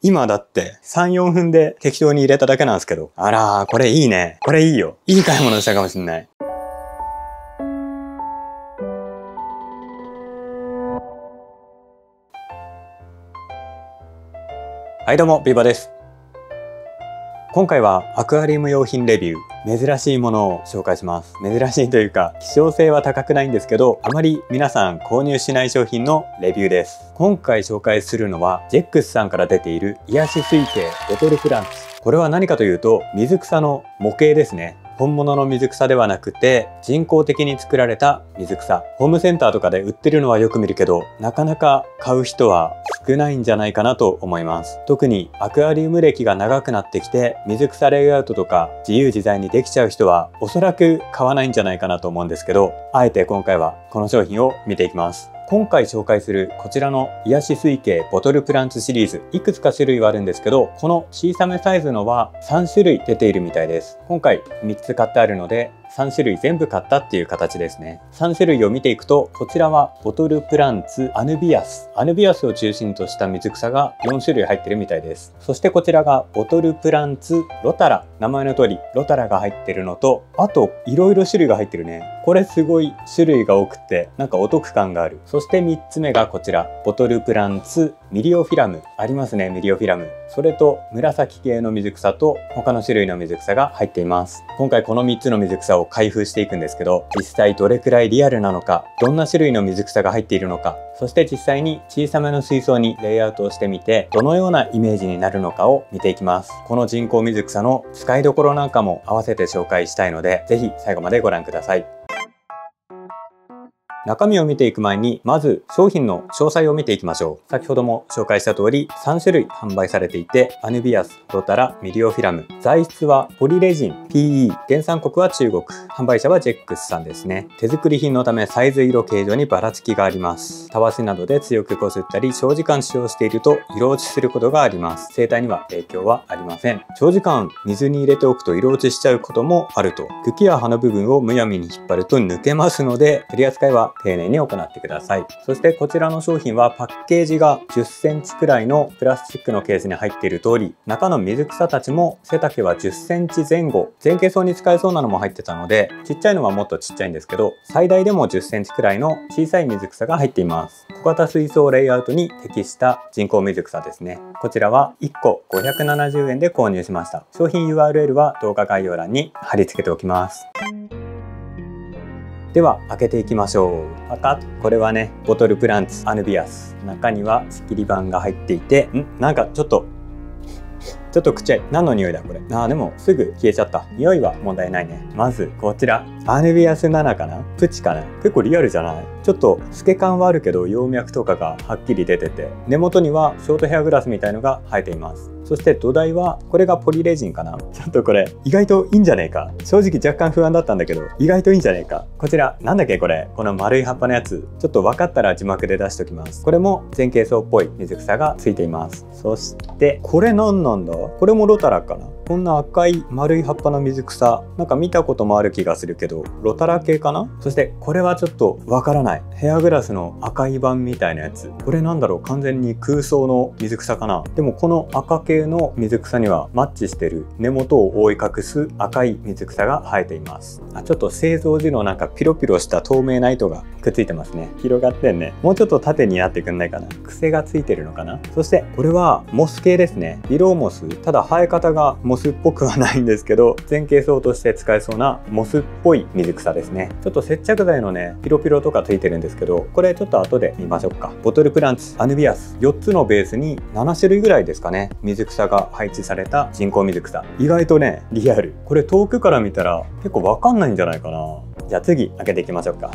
今だって3、4分で適当に入れただけなんですけど。あらー、これいいね。これいいよ。いい買い物したかもしんない。はいどうも、ビバです。今回はアクアリウム用品レビュー、珍しいものを紹介します。珍しいというか、希少性は高くないんですけど、あまり皆さん購入しない商品のレビューです。今回紹介するのは、ジェックスさんから出ている癒し水系ボトルプランツ。これは何かというと、水草の模型ですね。本物の水草ではなくて人工的に作られた水草。ホームセンターとかで売ってるのはよく見るけど、なかなか買う人は少ないんじゃないかなと思います。特にアクアリウム歴が長くなってきて、水草レイアウトとか自由自在にできちゃう人はおそらく買わないんじゃないかなと思うんですけど、あえて今回はこの商品を見ていきます。今回紹介するこちらの癒し水系ボトルプランツシリーズ、いくつか種類はあるんですけど、この小さめサイズのは3種類出ているみたいです。今回3つ買ってあるので3種類全部買ったっていう形ですね。3種類を見ていくと、こちらはボトルプランツアヌビアス。アヌビアスを中心とした水草が4種類入ってるみたいです。そしてこちらがボトルプランツロタラ。名前の通りロタラが入ってるのと、あといろいろ種類が入ってるね。これすごい種類が多くてなんかお得感がある。そして3つ目がこちら、ボトルプランツミリオフィラム。ありますね、ミリオフィラム。それと紫系の水草と他の種類の水草が入っています。今回この3つの水草を開封していくんですけど、実際どれくらいリアルなのか、どんな種類の水草が入っているのか、そして実際に小さめの水槽にレイアウトをしてみて、どのようなイメージになるのかを見ていきます。この人工水草の使いどころなんかも合わせて紹介したいので、ぜひ最後までご覧ください。中身を見ていく前に、まず商品の詳細を見ていきましょう。先ほども紹介した通り3種類販売されていて、アヌビアス、ロタラ、ミリオフィラム。材質はポリレジン PE。原産国は中国。販売者はジェックスさんですね。手作り品のためサイズ、色、形状にばらつきがあります。たわしなどで強くこすったり、長時間使用していると色落ちすることがあります。生態には影響はありません。長時間水に入れておくと色落ちしちゃうこともあると。茎や葉の部分をむやみに引っ張ると抜けますので、取り扱いは丁寧に行ってください。そしてこちらの商品はパッケージが10センチくらいのプラスチックのケースに入っている通り、中の水草たちも背丈は10センチ前後、前傾層に使えそうなのも入ってたので、ちっちゃいのはもっとちっちゃいんですけど、最大でも10センチくらいの小さい水草が入っています。小型水槽レイアウトに適した人工水草ですね。こちらは1個570円で購入しました。商品 URL は動画概要欄に貼り付けておきます。では開けていきましょう。これはね、ボトルプランツアヌビアス。中には仕切り板が入っていて、なんかちょっとくちゃい。何の匂いだこれ。でもすぐ消えちゃった。匂いは問題ないね。まずこちら、アヌビアス7かな、プチかな。結構リアルじゃない？ちょっと透け感はあるけど葉脈とかがはっきり出てて、根元にはショートヘアグラスみたいのが生えています。そして土台はこれがポリレジンかな。ちょっとこれ意外といいんじゃねえか。正直若干不安だったんだけど、意外といいんじゃねえか。こちらなんだっけこれ、この丸い葉っぱのやつ、ちょっと分かったら字幕で出しておきます。これも前傾層っぽい水草がついています。そしてこれ何なんだ。これもロタラかな。こんな赤い丸い葉っぱの水草、なんか見たこともある気がするけど、ロタラ系かな。そしてこれはちょっとわからない。ヘアグラスの赤い版みたいなやつ、これなんだろう。完全に空想の水草かな。でもこの赤系の水草にはマッチしてる根元を覆い隠す赤い水草が生えています。ちょっと製造時のなんかピロピロした透明な糸がくっついてますね。広がってんね。もうちょっと縦にやってくんないかな。癖がついてるのかな。そしてこれはモス系ですね。色モス。ただ生え方がモスっぽくはないんですけど、前傾層として使えそうなモスっぽい水草ですね。ちょっと接着剤のねピロピロとかついてるんですけど、これちょっと後で見ましょうか。ボトルプランツアヌビアス、4つのベースに7種類ぐらいですかね、水草が配置された人工水草。意外とねリアル。これ遠くから見たら結構わかんないんじゃないかな。じゃあ次開けていきましょうか。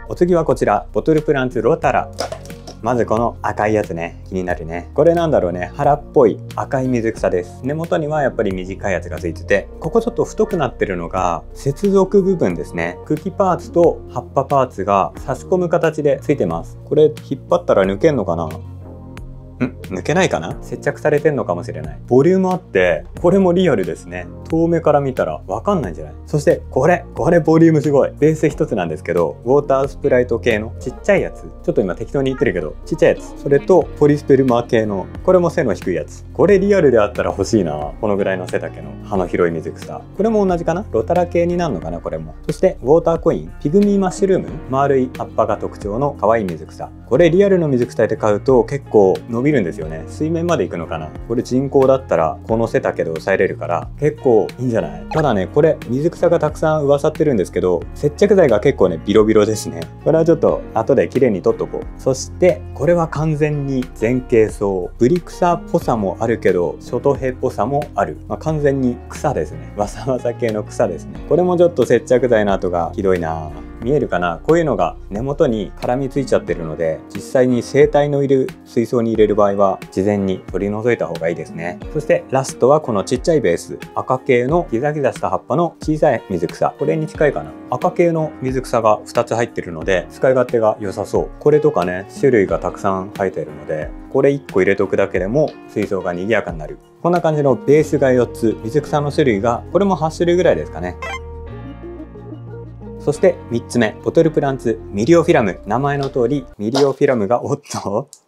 お次はこちら、ボトルプランツロタラ。まずこの赤いやつね、気になるね。これなんだろうね、腹っぽい赤い水草です。根元にはやっぱり短いやつがついてて、ここちょっと太くなってるのが接続部分ですね。茎パーツと葉っぱパーツが差し込む形でついてます。これ引っ張ったら抜けんのかな。抜けないかな。接着されてんのかもしれない。ボリュームあって、これもリアルですね。遠目から見たらわかんないんじゃない？そしてこれボリュームすごい。ベース一つなんですけど、ウォータースプライト系のちっちゃいやつ。ちょっと今適当に言ってるけど、ちっちゃいやつ。それとポリスペルマー系の、これも背の低いやつ。これリアルであったら欲しいな。このぐらいの背丈の葉の広い水草。これも同じかな？ロタラ系になるのかな、これも。そしてウォーターコイン、ピグミーマッシュルーム、丸い葉っぱが特徴の可愛い水草。これリアルの水草で買うと結構伸びるんですよね。水面まで行くのかな。これ人工だったらこの背丈で抑えれるから結構いいんじゃない？ただね、これ水草がたくさん噂ってるんですけど、接着剤が結構ねビロビロですね。これはちょっと後で綺麗に取っとこう。そしてこれは完全に前傾草、ブリ草っぽさもあるけどショトヘっぽさもある、完全に草ですね。わさわさ系の草ですね。これもちょっと接着剤の跡がひどいな。見えるかな。こういうのが根元に絡みついちゃってるので、実際に生態のいる水槽に入れる場合は事前に取り除いた方がいいですね。そしてラストはこのちっちゃいベース、赤系のギザギザした葉っぱの小さい水草。これに近いかな。赤系の水草が2つ入ってるので使い勝手が良さそう。これとかね、種類がたくさん生えてるので、これ1個入れとくだけでも水槽が賑やかになる。こんな感じのベースが4つ、水草の種類がこれも8種類ぐらいですかね。そして3つ目、ボトルプランツミリオフィラム。名前の通りミリオフィラムが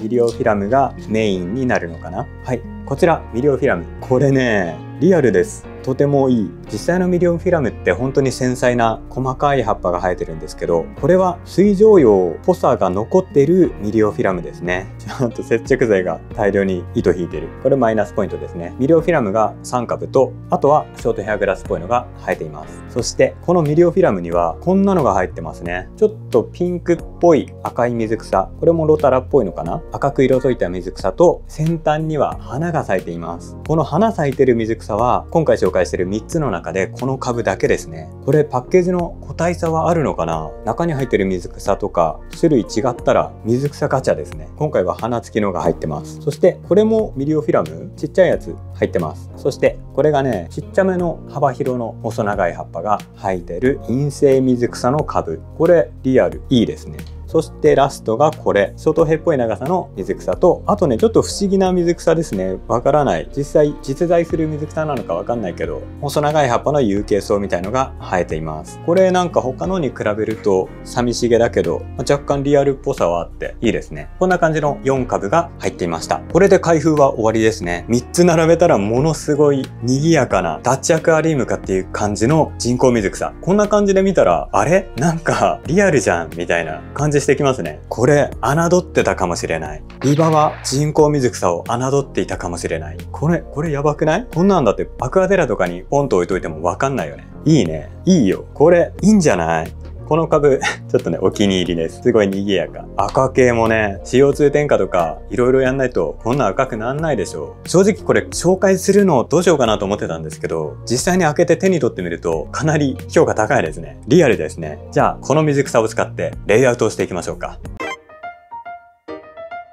ミリオフィラムがメインになるのかな。はい、こちらミリオフィラム。これね、リアルです。とてもいい。実際のミリオフィラムって本当に繊細な細かい葉っぱが生えてるんですけど、これは水上葉っぽさが残ってるミリオフィラムですね。ちゃんと接着剤が大量に糸引いてる。これマイナスポイントですね。ミリオフィラムが3株と、あとはショートヘアグラスっぽいのが生えています。そしてこのミリオフィラムにはこんなのが入ってますね。ちょっとピンクっぽい赤い水草。これもロタラっぽいのかな。赤く色づいた水草と先端には花が咲いています。この花咲いてる水草は今回紹介している3つの中でこの株だけですね。これパッケージの個体差はあるのかな。中に入ってる水草とか種類違ったら水草ガチャですね。今回は花付きのが入ってます。そしてこれもミリオフィラム、ちっちゃいやつ入ってます。そしてこれがね、ちっちゃめの幅広の細長い葉っぱが生えてる陰性水草の株。これリアルいいですね。そしてラストがこれ、ショートヘっぽい長さの水草と、あとね、ちょっと不思議な水草ですね。わからない。実際実在する水草なのかわかんないけど、細長い葉っぱの有形草みたいのが生えています。これなんか他のに比べると寂しげだけど、若干リアルっぽさはあっていいですね。こんな感じの4株が入っていました。これで開封は終わりですね。3つ並べたらものすごい賑やかなダッチアクアリウムかっていう感じの人工水草。こんな感じで見たら、あれ？なんかリアルじゃんみたいな感じしてきますね。これ侮ってたかもしれない。リバは人工水草を侮っていたかもしれない。これやばくない？こんなんだってアクアテラとかにポンと置いといてもわかんないよね。いいね。いいよ。これいいんじゃない？この株ちょっとねお気に入りです。すごい賑やか。赤系もね CO2 添加とかいろいろやんないとこんな赤くなんないでしょう。正直これ紹介するのどうしようかなと思ってたんですけど、実際に開けて手に取ってみるとかなり評価高いですね。リアルですね。じゃあこの水草を使ってレイアウトをしていきましょうか。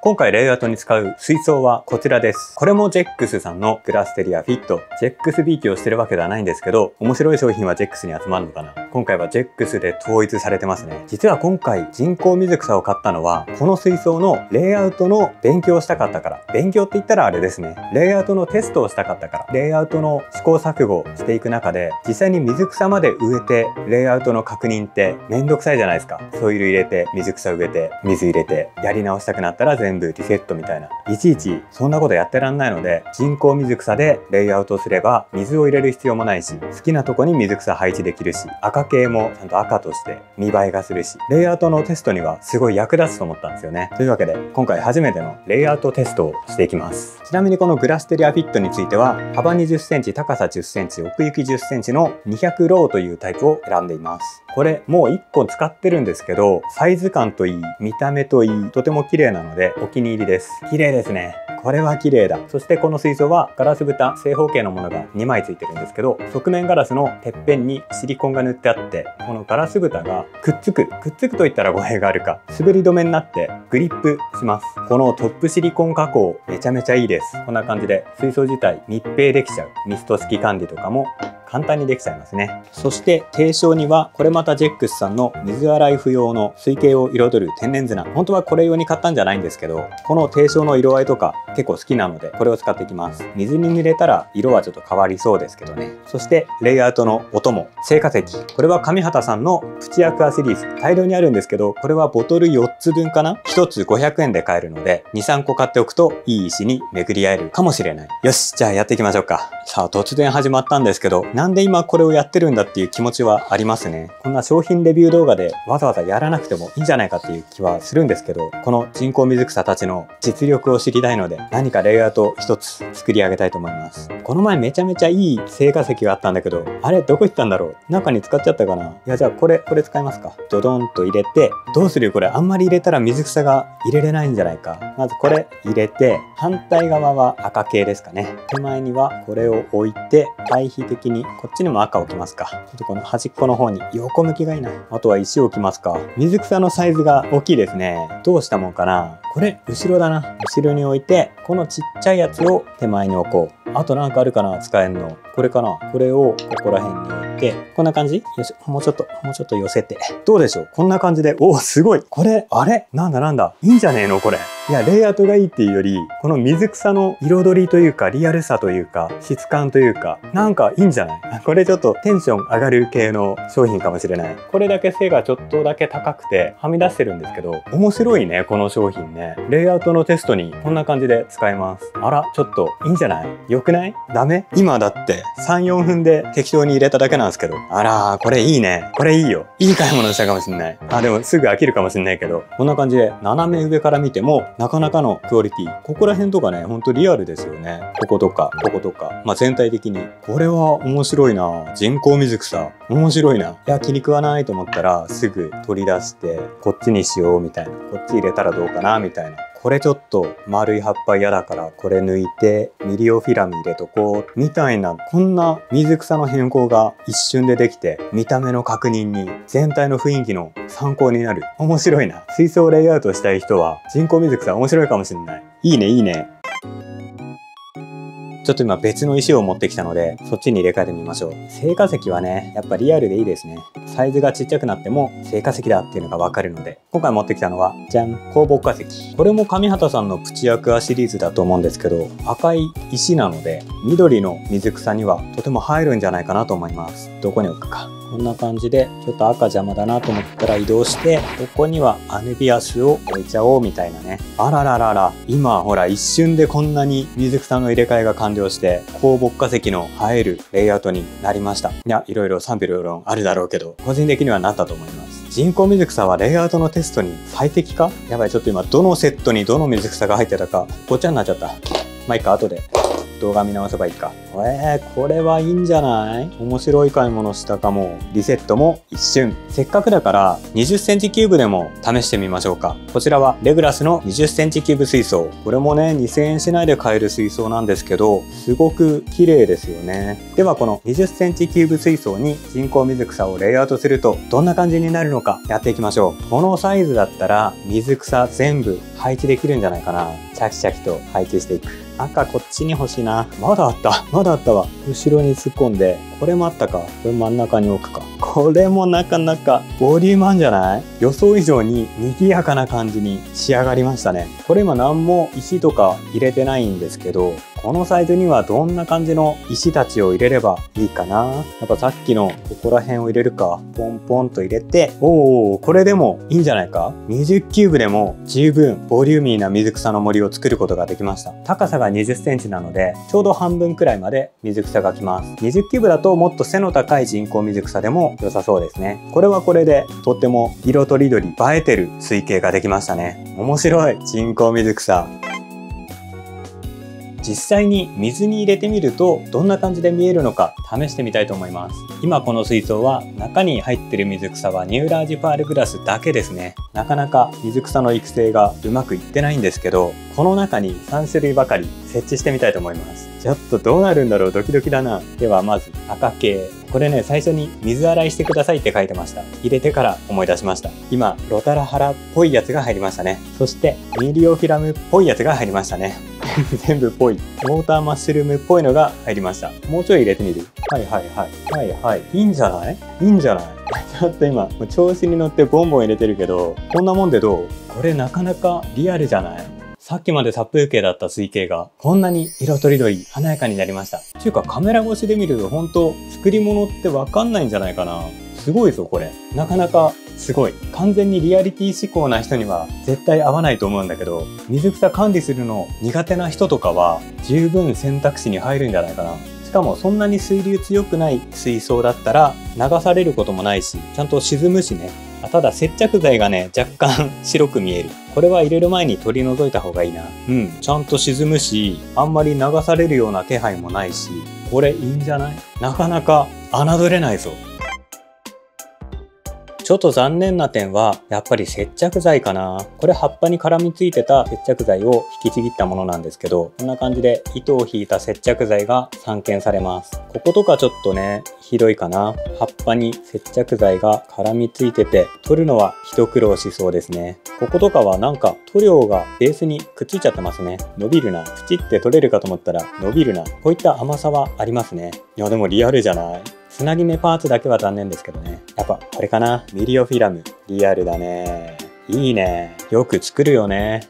今回レイアウトに使う水槽はこちらです。これもジェックスさんのグラステリアフィット。ジェックスビーキをしてるわけではないんですけど、面白い商品はジェックスに集まるのかな。今回はジェックスで統一されてますね。実は今回人工水草を買ったのは、この水槽のレイアウトの勉強をしたかったから。勉強って言ったらあれですね。レイアウトのテストをしたかったから。レイアウトの試行錯誤していく中で、実際に水草まで植えて、レイアウトの確認ってめんどくさいじゃないですか。ソイル入れて、水草植えて、水入れて、やり直したくなったら全部リセットみたいな。いちいちそんなことやってらんないので、人工水草でレイアウトすれば、水を入れる必要もないし、好きなとこに水草配置できるし、赤系もちゃんと赤として見栄えがするし、レイアウトのテストにはすごい役立つと思ったんですよね。というわけで、今回初めてのレイアウトテストをしていきます。ちなみにこのグラステリアフィットについては、幅20センチ、高さ10センチ、奥行き10センチの200ローというタイプを選んでいます。これもう1個使ってるんですけど、サイズ感といい、見た目といい、とても綺麗なのでお気に入りです。綺麗ですね。これは綺麗だ。そしてこの水槽はガラス蓋、正方形のものが2枚ついてるんですけど、側面ガラスのてっぺんにシリコンが塗ってあって、このガラス蓋がくっつくといったら語弊があるか、滑り止めになってグリップします。このトップシリコン加工めちゃめちゃいいです。こんな感じで水槽自体密閉できちゃう。ミスト式管理とかも簡単にできちゃいますね。そして定称にはこれまたジェックスさんの水洗い不要の水形を彩る天然砂。本当はこれ用に買ったんじゃないんですけど、この定称の色合いとか結構好きなのでこれを使っていきます。水に濡れたら色はちょっと変わりそうですけどね。そしてレイアウトのお供、成果石。これは上畑さんのプチアクアシリーズ、大量にあるんですけど、これはボトル4つ分かな、1つ500円で買えるので 2,3 個買っておくといい石に巡り合えるかもしれない。よし、じゃあやっていきましょうか。さあ突然始まったんですけど、なんで今これをやってるんだっていう気持ちはありますね。こんな商品レビュー動画でわざわざやらなくてもいいんじゃないかっていう気はするんですけど、この人工水草たちの実力を知りたいので、何かレイアウト一つ作り上げたいと思います。この前めちゃめちゃいい成果石があったんだけど、あれどこ行ったんだろう。中に使っちゃったかな。いや、じゃあこれ使いますか。ドドンと入れて、どうするよこれ。あんまり入れたら水草が入れれないんじゃないか。まずこれ入れて、反対側は赤系ですかね。手前にはこれを置いて、対比的にこっちにも赤置きますか。ちょっとこの端っこの方に横向きがいいな。あとは石を置きますか。水草のサイズが大きいですね。どうしたもんかな。これ後ろだな。後ろに置いて、このちっちゃいやつを手前に置こう。あとなんかあるかな、使えんの。これかな。これをここら辺に置いて、こんな感じ。よし、もうちょっと寄せて。どうでしょう。こんな感じで、おお、すごい。これ、あれなんだ。いいんじゃねえのこれ。いや、レイアウトがいいっていうより、この水草の彩りというか、リアルさというか、質感というか、なんかいいんじゃない？これちょっとテンション上がる系の商品かもしれない。これだけ背がちょっとだけ高くて、はみ出してるんですけど、面白いね、この商品ね。レイアウトのテストにこんな感じで使えます。あら、ちょっといいんじゃない？良くない？ダメ？今だって3、4分で適当に入れただけなんですけど。あらー、これいいね。これいいよ。いい買い物したかもしんない。あ、でもすぐ飽きるかもしんないけど、こんな感じで斜め上から見ても、なかなかのクオリティ。ここら辺とかね、ほんとリアルですよね。こことか、まあ全体的に。これは面白いな。人工水草。面白いな。いや、気に食わないと思ったら、すぐ取り出して、こっちにしようみたいな。こっち入れたらどうかなみたいな。これちょっと丸い葉っぱ嫌だからこれ抜いてミリオフィラム入れとこうみたいな、こんな水草の変更が一瞬でできて見た目の確認に全体の雰囲気の参考になる。面白いな。水槽レイアウトしたい人は人工水草面白いかもしれない。いいねいいね。ちょっと今別の石を持ってきたので、そっちに入れ替えてみましょう。成果石はね、やっぱリアルでいいですね。サイズがちっちゃくなっても成果石だっていうのがわかるので、今回持ってきたのは、じゃん、鉱木化石。これも上畑さんのプチアクアシリーズだと思うんですけど、赤い石なので、緑の水草にはとても入るんじゃないかなと思います。どこに置くか。こんな感じで、ちょっと赤邪魔だなと思ったら移動して、ここにはアヌビアスを置いちゃおうみたいなね。あらららら、今ほら一瞬でこんなに水草の入れ替えが完了して、鉱木化石の映えるレイアウトになりました。いや、いろいろ賛否両論あるだろうけど、個人的にはなったと思います。人工水草はレイアウトのテストに最適か？やばい、ちょっと今どのセットにどの水草が入ってたか、ごっちゃになっちゃった。まあいいか、後で動画見直せばいいか。これはいいんじゃない？面白い買い物したかも。リセットも一瞬。せっかくだから20センチキューブでも試してみましょうか。こちらはレグラスの20センチキューブ水槽。これもね、2000円しないで買える水槽なんですけど、すごく綺麗ですよね。ではこの20センチキューブ水槽に人工水草をレイアウトするとどんな感じになるのかやっていきましょう。このサイズだったら水草全部配置できるんじゃないかな。シャキシャキと配置していく。赤こっちに欲しいな。まだあったわ。後ろに突っ込んで、これもあったか。これ真ん中に置くか。これもなかなかボリュームあんじゃない？予想以上に賑やかな感じに仕上がりましたね。これ今何も石とか入れてないんですけど、このサイズにはどんな感じの石たちを入れればいいかな。やっぱさっきのここら辺を入れるか。ポンポンと入れて、これでもいいんじゃないか。20キューブでも十分ボリューミーな水草の森を作ることができました。高さが20センチなので、ちょうど半分くらいまで水草がきます。20キューブだともっと背の高い人工水草でも良さそうですね。これはこれでとっても色とりどり映えてる水形ができましたね。面白い。人工水草。実際に水に入れてみるとどんな感じで見えるのか試してみたいと思います。今この水槽は中に入ってる水草はニューラージパールグラスだけですね。なかなか水草の育成がうまくいってないんですけど、この中に3種類ばかり設置してみたいと思います。ちょっとどうなるんだろう、ドキドキだな。ではまず赤系。これね、最初に水洗いしてくださいって書いてました。入れてから思い出しました。今ロタラハラっぽいやつが入りましたね。そしてミリオフィラムっぽいやつが入りましたね。全部っぽい。ウォーターマッシュルームっぽいのが入りました。もうちょい入れてみる。はいはいはい。はいはい。いいんじゃない？いいんじゃない？ちょっと今、調子に乗ってボンボン入れてるけど、こんなもんでどう？これなかなかリアルじゃない？さっきまで殺風景だった水景が、こんなに色とりどり、華やかになりました。っていうかカメラ越しで見ると本当作り物ってわかんないんじゃないかな。すごいぞこれ。なかなかすごい。完全にリアリティ志向な人には絶対合わないと思うんだけど、水草管理するの苦手な人とかは十分選択肢に入るんじゃないかな。しかもそんなに水流強くない水槽だったら流されることもないし、ちゃんと沈むしね。ただ接着剤がね、若干白く見える。これは入れる前に取り除いた方がいいな。ちゃんと沈むし、あんまり流されるような気配もないし、これいいんじゃない？なかなか侮れないぞ。ちょっと残念な点はやっぱり接着剤かな。これ葉っぱに絡みついてた接着剤を引きちぎったものなんですけど、こんな感じで糸を引いた接着剤が散見されます。こことかちょっとね、ひどいかな。葉っぱに接着剤が絡みついてて、取るのは一苦労しそうですね。こことかはなんか塗料がベースにくっついちゃってますね。伸びるな。プチって取れるかと思ったら伸びるな。こういった甘さはありますね。いやでもリアルじゃない？つなぎ目パーツだけは残念ですけどね。やっぱこれかな。ミリオフィラム。リアルだね。いいね。よく作るよね。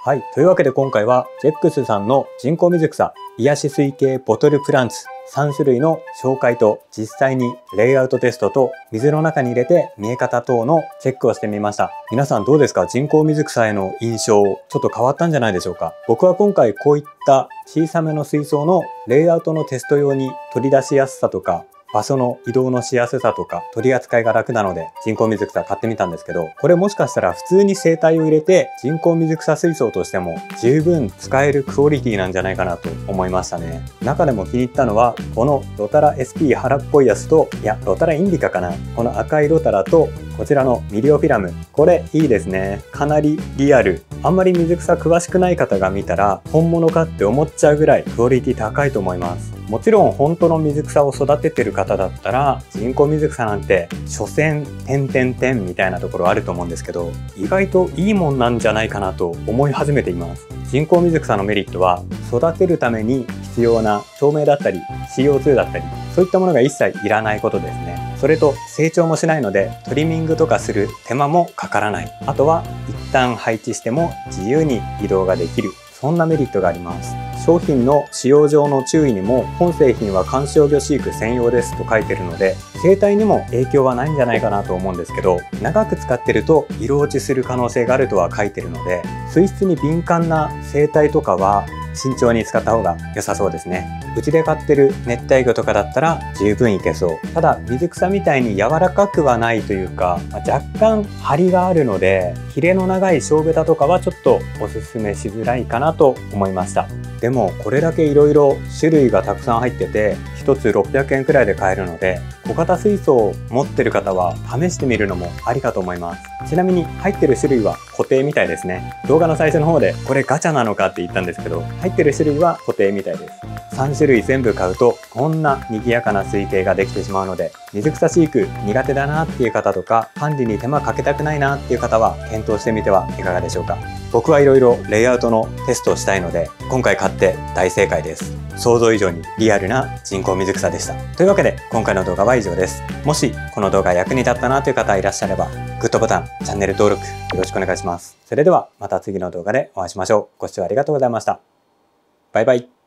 はい。というわけで今回はジェックスさんの人工水草癒し水系ボトルプランツ3種類の紹介と実際にレイアウトテストと水の中に入れて見え方等のチェックをしてみました。皆さんどうですか？人工水草への印象ちょっと変わったんじゃないでしょうか？僕は今回こういった小さめの水槽のレイアウトのテスト用に取り出しやすさとか場所の移動のしやすさとか取り扱いが楽なので人工水草買ってみたんですけど、これもしかしたら普通に生態を入れて人工水草水槽としても十分使えるクオリティなんじゃないかなと思いましたね。中でも気に入ったのはこのロタラ SP 原っぽいやつと、いやロタラインディカかな、この赤いロタラとこちらのミリオフィラム、これいいですね。かなりリアル。あんまり水草詳しくない方が見たら本物かって思っちゃうぐらいクオリティ高いと思います。もちろん本当の水草を育ててる方だったら人工水草なんて所詮点々点みたいなところあると思うんですけど、意外といいもんなんじゃないかなと思い始めています。人工水草のメリットは育てるために必要な照明だったり CO2 だったりそういったものが一切いらないことですね。それと成長もしないのでトリミングとかする手間もかからない。あとは一旦配置しても自由に移動ができる、そんなメリットがあります。商品の使用上の注意にも本製品は観賞魚飼育専用ですと書いてるので生態にも影響はないんじゃないかなと思うんですけど、長く使ってると色落ちする可能性があるとは書いてるので水質に敏感な生態とかは慎重に使った方が良さそうですね。うちで飼ってる熱帯魚とかだったら十分いけそう。ただ水草みたいに柔らかくはないというか、若干張りがあるのでヒレの長い小ベタとかはちょっとおすすめしづらいかなと思いました。でもこれだけいろいろ種類がたくさん入ってて1つ600円くらいで買えるので、小型水槽を持ってる方は試してみるのもありかと思います。ちなみに入ってる種類は固定みたいですね。動画の最初の方でこれガチャなのかって言ったんですけど、入ってる種類は固定みたいです。3種類全部買うとこんな賑やかな水景ができてしまうので、水草飼育苦手だなっていう方とか管理に手間かけたくないなっていう方は検討してみてはいかがでしょうか。僕はいろいろレイアウトのテストをしたいので今回買って大正解です。想像以上にリアルな人工水草でした。というわけで今回の動画は以上です。もしこの動画役に立ったなという方いらっしゃればグッドボタン、チャンネル登録よろしくお願いします。それではまた次の動画でお会いしましょう。ご視聴ありがとうございました。バイバイ。